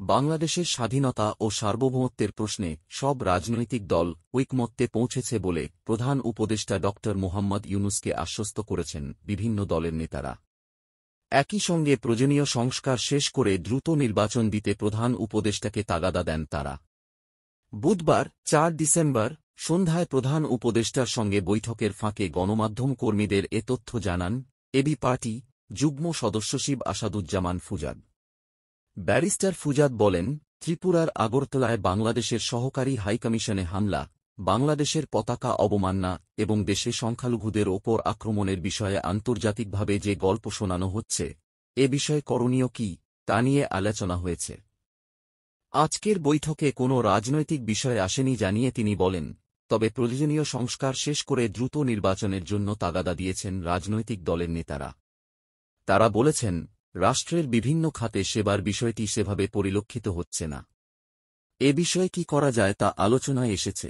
বাংলাদেশের স্বাধীনতা ও সার্বভৌমত্বের প্রশ্নে সব রাজনৈতিক দল ঐকমত্যে পৌঁছেছে বলে প্রধান উপদেষ্টা ড. মোহাম্মদ ইউনূসকে আশ্বস্ত করেছেন বিভিন্ন দলের নেতারা। একই সঙ্গে প্রয়োজনীয় সংস্কার শেষ করে দ্রুত নির্বাচন দিতে প্রধান উপদেষ্টাকে তাগাদা দেন তারা। বুধবার ৪ ডিসেম্বর সন্ধ্যায় প্রধান উপদেষ্টার সঙ্গে বৈঠকের ফাঁকে গণমাধ্যম কর্মীদের এ তথ্য জানান এবি পার্টি যুগ্ম সদস্যসচিব আসাদুজ্জামান ফুজাদ। ব্যারিস্টার ফুজাদ বলেন, ত্রিপুরার আগরতলায় বাংলাদেশের সহকারী হাইকমিশনে হামলা, বাংলাদেশের পতাকা অবমাননা এবং দেশে সংখ্যালঘুদের ওপর আক্রমণের বিষয়ে আন্তর্জাতিকভাবে যে গল্প শোনানো হচ্ছে, এ বিষয়ে করণীয় কি, তা নিয়ে আলোচনা হয়েছে। আজকের বৈঠকে কোনো রাজনৈতিক বিষয় আসেনি জানিয়ে তিনি বলেন, তবে প্রয়োজনীয় সংস্কার শেষ করে দ্রুত নির্বাচনের জন্য তাগাদা দিয়েছেন রাজনৈতিক দলের নেতারা। তারা বলেছেন, রাষ্ট্রের বিভিন্ন খাতে সেবার বিষয়টি সেভাবে পরিলক্ষিত হচ্ছে না। এ বিষয়ে কি করা যায় তা আলোচনায় এসেছে।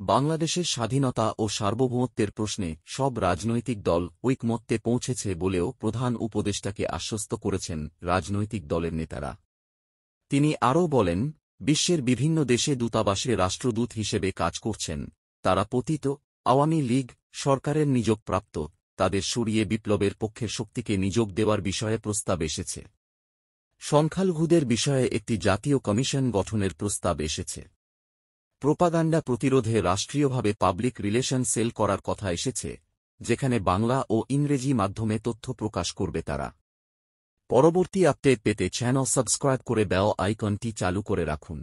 বাংলাদেশের স্বাধীনতা ও সার্বভৌমত্বের প্রশ্নে সব রাজনৈতিক দল ঐকমত্যে পৌঁছেছে বলেও প্রধান উপদেষ্টাকে আশ্বস্ত করেছেন রাজনৈতিক দলের নেতারা। তিনি আরও বলেন, বিশ্বের বিভিন্ন দেশে দূতাবাসে রাষ্ট্রদূত হিসেবে কাজ করছেন, তারা পতিত আওয়ামী লীগ সরকারের নিযোগপ্রাপ্ত, তাদের সরিয়ে বিপ্লবের পক্ষের শক্তিকে নিযোগ দেওয়ার বিষয়ে প্রস্তাব এসেছে। সংখ্যালঘুদের বিষয়ে একটি জাতীয় কমিশন গঠনের প্রস্তাব এসেছে। প্রোপাগান্ডা প্রতিরোধে রাষ্ট্রীয়ভাবে পাবলিক রিলেশন সেল করার কথা এসেছে, যেখানে বাংলা ও ইংরেজি মাধ্যমে তথ্য প্রকাশ করবে তারা। পরবর্তী আপডেট পেতে চ্যানেল সাবস্ক্রাইব করে বেল আইকনটি চালু করে রাখুন।